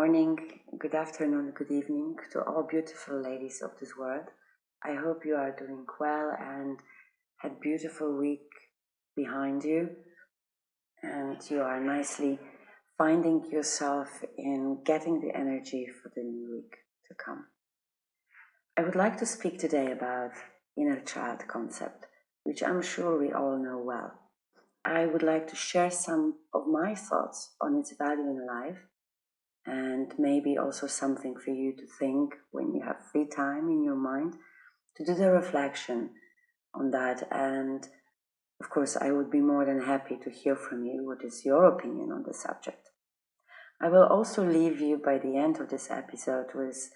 morning, good afternoon, good evening to all beautiful ladies of this world. I hope you are doing well and had a beautiful week behind you, and you are nicely finding yourself in getting the energy for the new week to come. I would like to speak today about inner child concept, which I'm sure we all know well. I would like to share some of my thoughts on its value in life, and maybe also something for you to think when you have free time in your mind to do the reflection on that. And of course, I would be more than happy to hear from you what is your opinion on the subject. I will also leave you by the end of this episode with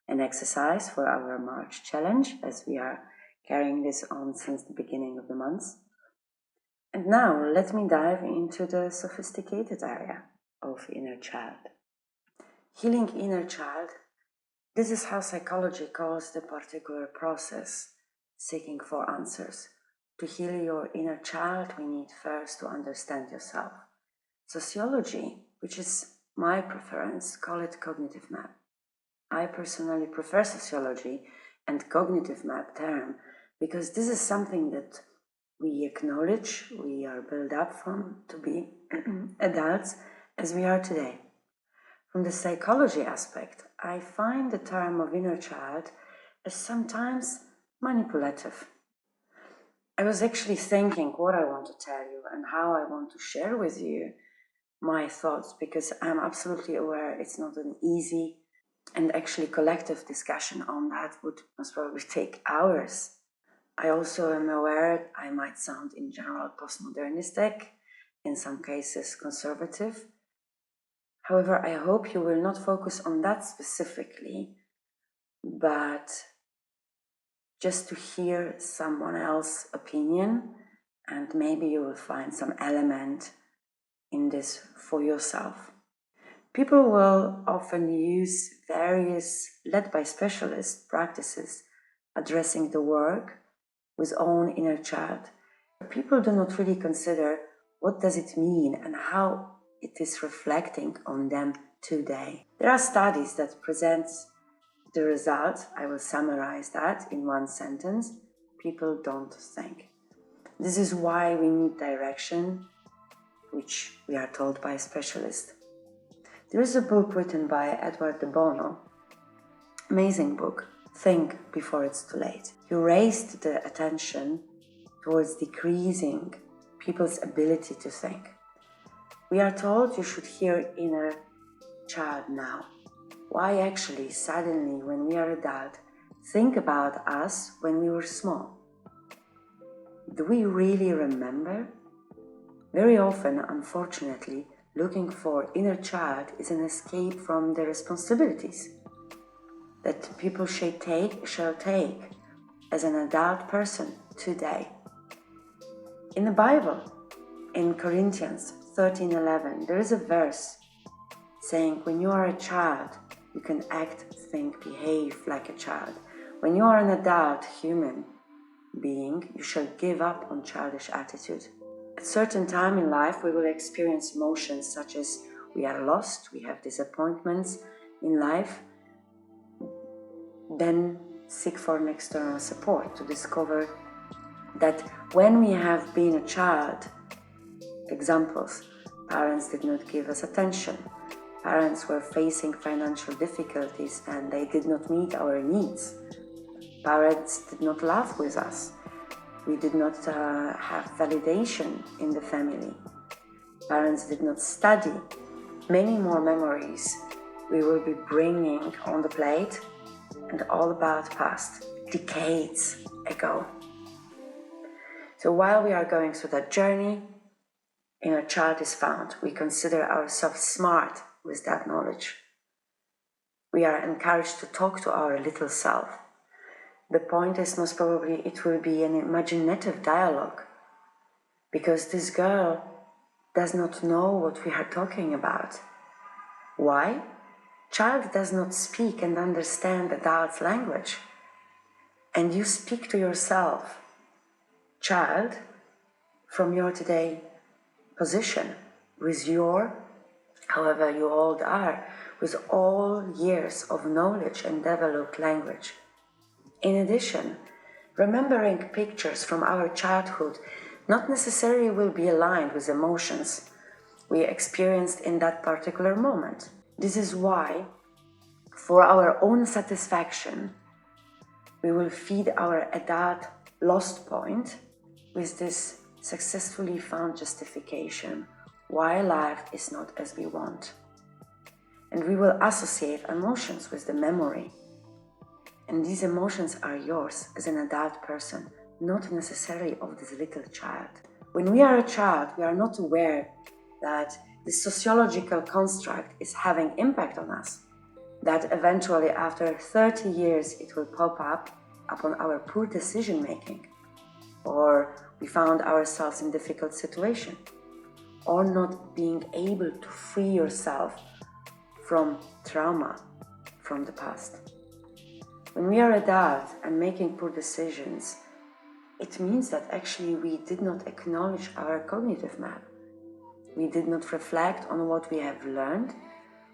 an exercise for our March challenge, as we are carrying this on since the beginning of the month. And now let me dive into the sophisticated area of inner child. Healing inner child, this is how psychology calls the particular process, seeking for answers. To heal your inner child, we need first to understand yourself. Sociology, which is my preference, call it cognitive map. I personally prefer sociology and cognitive map term because this is something that we acknowledge, we are built up from to be adults as we are today. From the psychology aspect, I find the term of inner child as sometimes manipulative. I was actually thinking what I want to tell you and how I want to share with you my thoughts, because I'm absolutely aware it's not an easy and actually collective discussion on that would most probably take hours. I also am aware I might sound in general postmodernistic, in some cases conservative. However, I hope you will not focus on that specifically, but just to hear someone else's opinion, and maybe you will find some element in this for yourself. People will often use various, led by specialists, practices addressing the work with own inner child. People do not really consider what does it mean and how it is reflecting on them today. There are studies that present the results. I will summarize that in one sentence. People don't think. This is why we need direction, which we are told by specialists. There is a book written by Edward de Bono, amazing book, Think Before It's Too Late. He raised the attention towards decreasing people's ability to think. We are told you should hear inner child now. Why actually suddenly, when we are adult, think about us when we were small? Do we really remember? Very often, unfortunately, looking for inner child is an escape from the responsibilities that people shall take as an adult person today. In the Bible, in Corinthians 13:11, there is a verse saying, when you are a child, you can act, think, behave like a child. When you are an adult human being, you shall give up on childish attitude. At a certain time in life, we will experience emotions such as we are lost, we have disappointments in life, then seek for an external support to discover that when we have been a child, examples, parents did not give us attention, parents were facing financial difficulties and they did not meet our needs, parents did not laugh with us, we did not have validation in the family, parents did not study. Many more memories we will be bringing on the plate, and all about past, decades ago. So while we are going through that journey, inner child is found. We consider ourselves smart with that knowledge. We are encouraged to talk to our little self. The point is most probably it will be an imaginative dialogue, because this girl does not know what we are talking about. Why? Child does not speak and understand adult's language. And you speak to yourself, child, from your today position, with your, however you old are, with all years of knowledge and developed language. In addition, remembering pictures from our childhood not necessarily will be aligned with emotions we experienced in that particular moment. This is why, for our own satisfaction, we will feed our adult lost point with this successfully found justification why life is not as we want. And we will associate emotions with the memory. And these emotions are yours as an adult person, not necessarily of this little child. When we are a child, we are not aware that the sociological construct is having impact on us, that eventually after 30 years it will pop up upon our poor decision making, or we found ourselves in difficult situation, or not being able to free yourself from trauma from the past. When we are adults and making poor decisions, it means that actually we did not acknowledge our cognitive map. We did not reflect on what we have learned.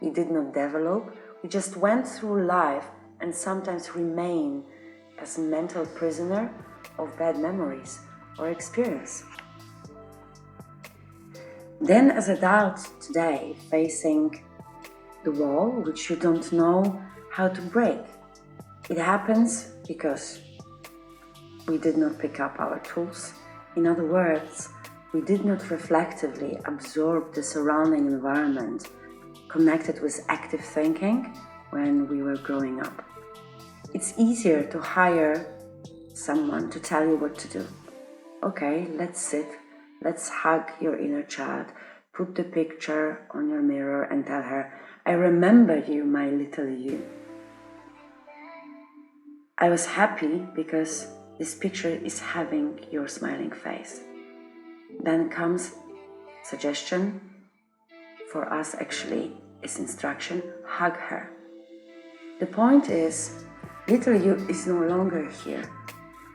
We did not develop. We just went through life and sometimes remain as a mental prisoner of bad memories or experience. Then as adults today, facing the wall which you don't know how to break. It happens because we did not pick up our tools. In other words, we did not reflectively absorb the surrounding environment connected with active thinking when we were growing up. It's easier to hire someone to tell you what to do. Okay, let's sit, let's hug your inner child, put the picture on your mirror and tell her, I remember you, my little you. I was happy because this picture is having your smiling face. Then comes suggestion for us actually is instruction, hug her. The point is, little you is no longer here.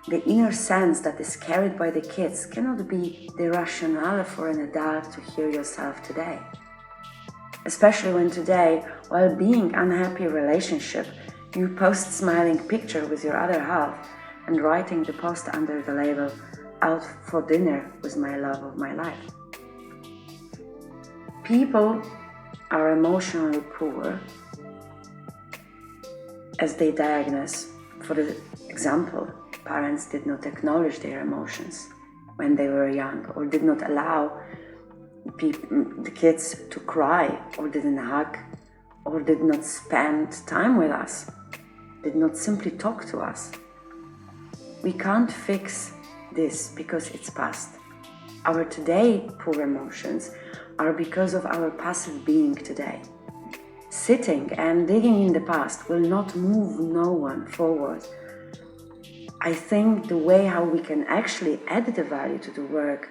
The inner sense that is carried by the kids cannot be the rationale for an adult to hear yourself today. Especially when today, while being unhappy relationship, you post smiling picture with your other half and writing the post under the label, out for dinner with my love of my life. People are emotionally poor as they diagnose. For example, parents did not acknowledge their emotions when they were young, or did not allow the kids to cry, or didn't hug, or did not spend time with us, did not simply talk to us. We can't fix this because it's past. Our today poor emotions are because of our passive being today. Sitting and digging in the past will not move no one forward. I think the way how we can actually add the value to the work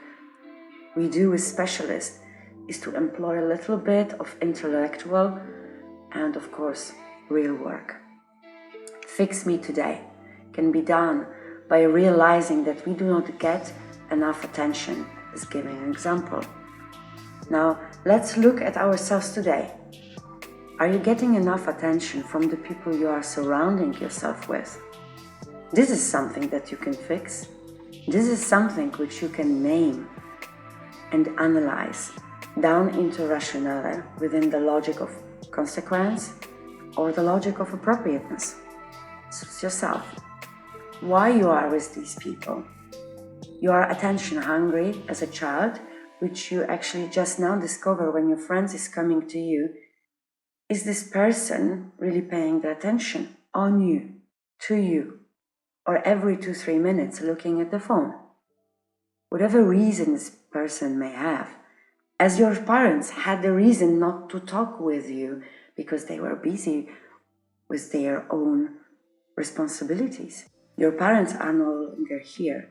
we do as specialists is to employ a little bit of intellectual and, of course, real work. Fix Me Today can be done by realizing that we do not get enough attention, as giving an example. Now, let's look at ourselves today. Are you getting enough attention from the people you are surrounding yourself with? This is something that you can fix. This is something which you can name and analyze down into rationale within the logic of consequence or the logic of appropriateness. Suits yourself. Why you are with these people? You are attention hungry as a child, which you actually just now discover when your friend is coming to you. Is this person really paying the attention on you, to you, or every 2-3 minutes looking at the phone? Whatever reason this person may have, as your parents had the reason not to talk with you because they were busy with their own responsibilities. Your parents are no longer here.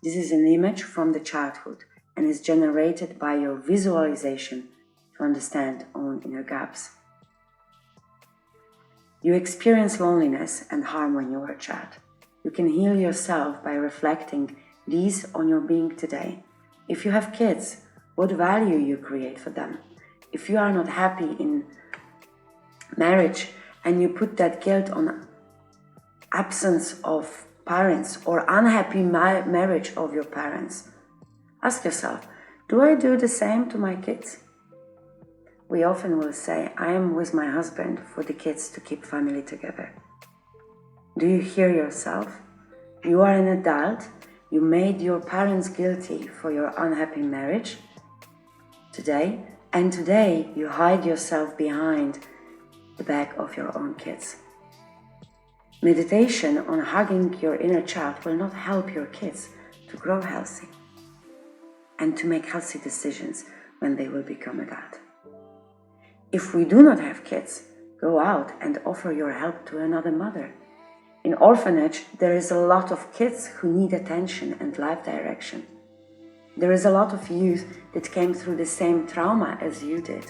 This is an image from the childhood and is generated by your visualization to understand own inner gaps. You experience loneliness and harm when you were a child. You can heal yourself by reflecting these on your being today. If you have kids, what value you create for them? If you are not happy in marriage and you put that guilt on absence of parents or unhappy marriage of your parents, ask yourself, do I do the same to my kids? We often will say, I am with my husband for the kids to keep family together. Do you hear yourself? You are an adult. You made your parents guilty for your unhappy marriage today, and today you hide yourself behind the back of your own kids. Meditation on hugging your inner child will not help your kids to grow healthy and to make healthy decisions when they will become adult. If we do not have kids, go out and offer your help to another mother. In orphanage, there is a lot of kids who need attention and life direction. There is a lot of youth that came through the same trauma as you did.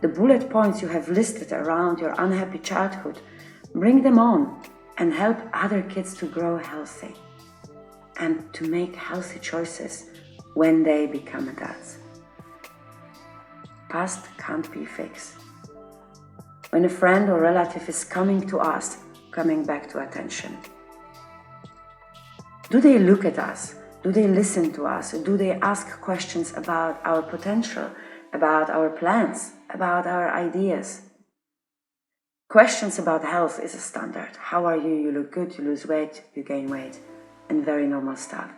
The bullet points you have listed around your unhappy childhood, bring them on and help other kids to grow healthy and to make healthy choices when they become adults. Past can't be fixed. When a friend or relative is coming to us, coming back to attention, do they look at us? Do they listen to us? Do they ask questions about our potential, about our plans, about our ideas? Questions about health is a standard. How are you? You look good, you lose weight, you gain weight, and very normal stuff.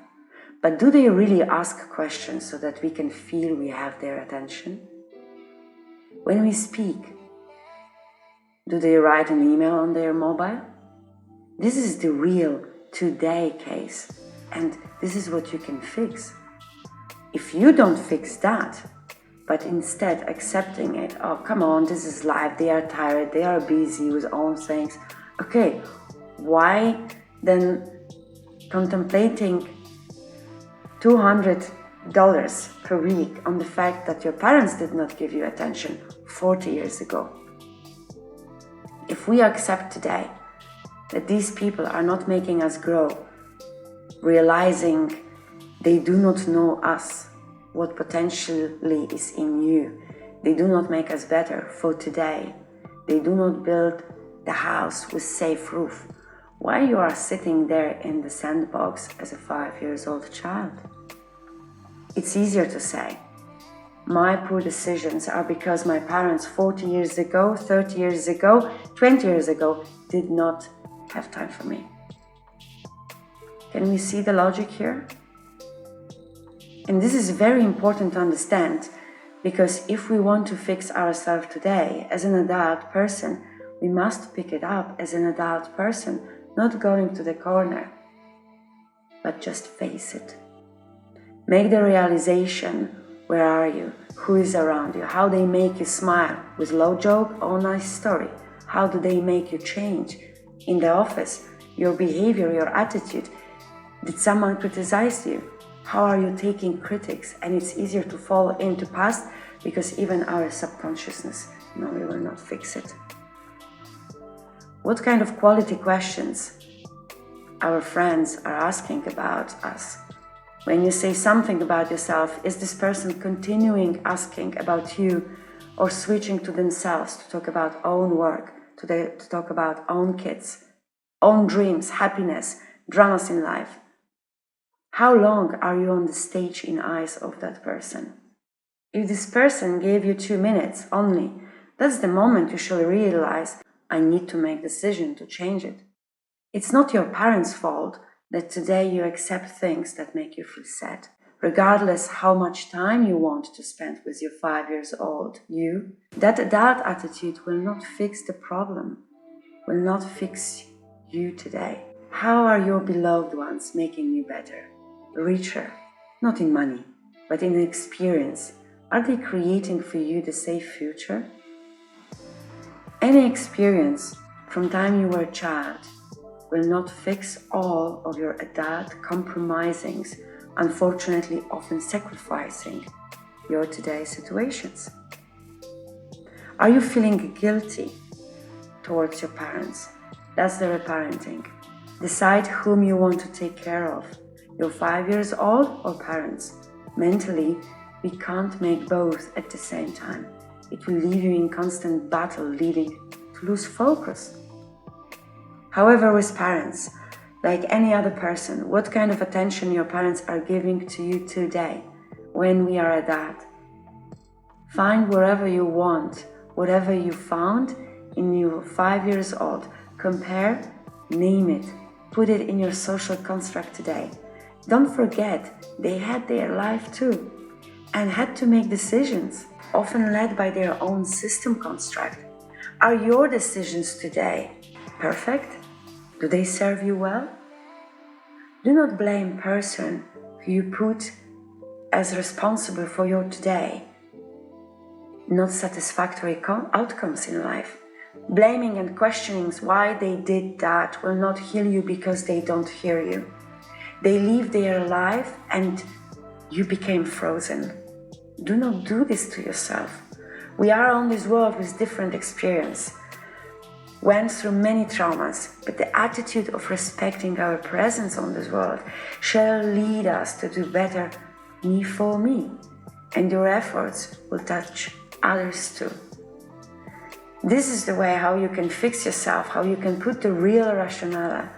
But do they really ask questions so that we can feel we have their attention? When we speak, do they write an email on their mobile? This is the real today case, and this is what you can fix. If you don't fix that, but instead accepting it, oh, come on, this is life, they are tired, they are busy with own things. Okay, why then contemplating $200 per week on the fact that your parents did not give you attention 40 years ago? If we accept today that these people are not making us grow, realizing they do not know us, what potentially is in you. They do not make us better for today. They do not build the house with safe roof. Why you are sitting there in the sandbox as a 5-year-old child? It's easier to say, my poor decisions are because my parents 40 years ago, 30 years ago, 20 years ago did not have time for me. Can we see the logic here? And this is very important to understand, because if we want to fix ourselves today as an adult person, we must pick it up as an adult person, not going to the corner, but just face it. Make the realization, where are you, who is around you, how they make you smile, with low joke or nice story, how do they make you change? In the office, your behavior, your attitude, did someone criticize you? How are you taking critics? And it's easier to fall into past because even our subconsciousness, no, we will not fix it. What kind of quality questions our friends are asking about us? When you say something about yourself, is this person continuing asking about you or switching to themselves to talk about own work, to talk about own kids, own dreams, happiness, dramas in life? How long are you on the stage in eyes of that person? If this person gave you 2 minutes only, that's the moment you shall realize, I need to make a decision to change it. It's not your parents' fault that today you accept things that make you feel sad. Regardless how much time you want to spend with your 5-year-old you, that adult attitude will not fix the problem, will not fix you today. How are your beloved ones making you better, richer, not in money, but in experience? Are they creating for you the safe future? Any experience from time you were a child will not fix all of your adult compromisings, unfortunately often sacrificing your today's situations. Are you feeling guilty towards your parents? That's the reparenting. Decide whom you want to take care of, your 5-year-old or parents. Mentally, we can't make both at the same time. it will leave you in constant battle, leading to lose focus. However, with parents, like any other person, what kind of attention your parents are giving to you today, when we are at that? Find wherever you want, whatever you found in you 5 years old, compare, name it, put it in your social construct today. Don't forget, they had their life too, and had to make decisions, often led by their own system construct. Are your decisions today perfect? Do they serve you well? Do not blame person who you put as responsible for your today not satisfactory outcomes in life. Blaming and questioning why they did that will not heal you because they don't hear you. They live their life and you became frozen. Do not do this to yourself. We are on this world with different experience, went through many traumas, but the attitude of respecting our presence on this world shall lead us to do better me for me, and your efforts will touch others too. This is the way how you can fix yourself, how you can put the real rationale.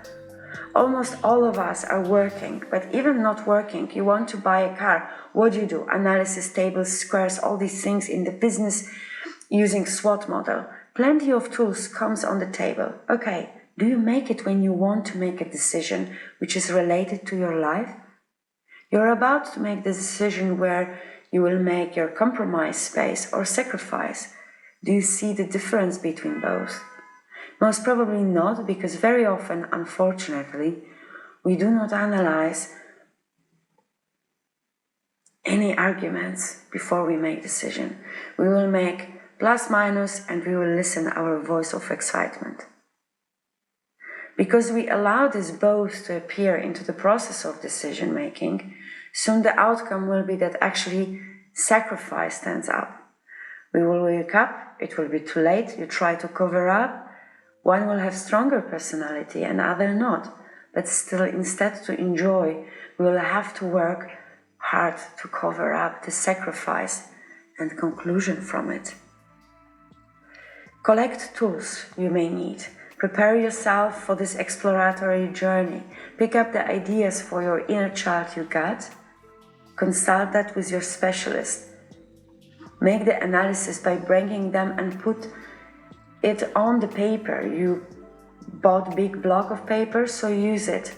Almost all of us are working, but even not working, you want to buy a car. What do? Analysis, tables, squares, all these things in the business using SWOT model. Plenty of tools comes on the table. Okay, do you make it when you want to make a decision which is related to your life? You're about to make the decision where you will make your compromise space or sacrifice. Do you see the difference between both? Most probably not, because very often, unfortunately, we do not analyze any arguments before we make decision. We will make plus minus and we will listen our voice of excitement. Because we allow this both to appear into the process of decision making, soon the outcome will be that actually sacrifice stands up. We will wake up, it will be too late, you try to cover up. One will have stronger personality and other not, but still instead to enjoy, we will have to work hard to cover up the sacrifice and conclusion from it. Collect tools you may need. Prepare yourself for this exploratory journey. Pick up the ideas for your inner child you got. Consult that with your specialist. Make the analysis by bringing them and put it on the paper. You bought a big block of paper, so use it.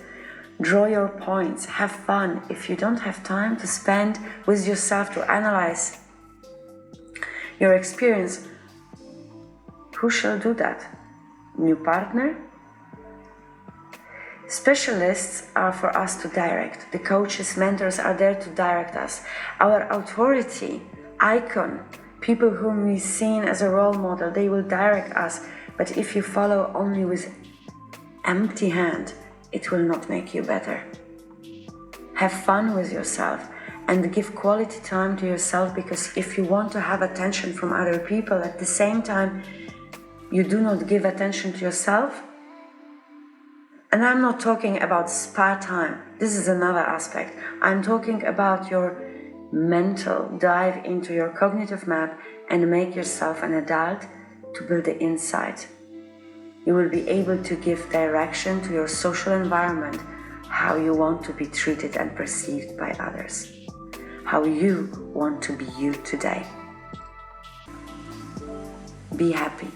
Draw your points, have fun. If you don't have time to spend with yourself to analyze your experience, who shall do that? New partner? Specialists are for us to direct. The coaches, mentors are there to direct us. Our authority, icon, people whom we've seen as a role model, they will direct us. But if you follow only with empty hand, it will not make you better. Have fun with yourself and give quality time to yourself, because if you want to have attention from other people at the same time you do not give attention to yourself, and I'm not talking about spa time, this is another aspect. I'm talking about your mental dive into your cognitive map and make yourself an adult to build the insight. You will be able to give direction to your social environment, how you want to be treated and perceived by others, how you want to be you today. Be happy.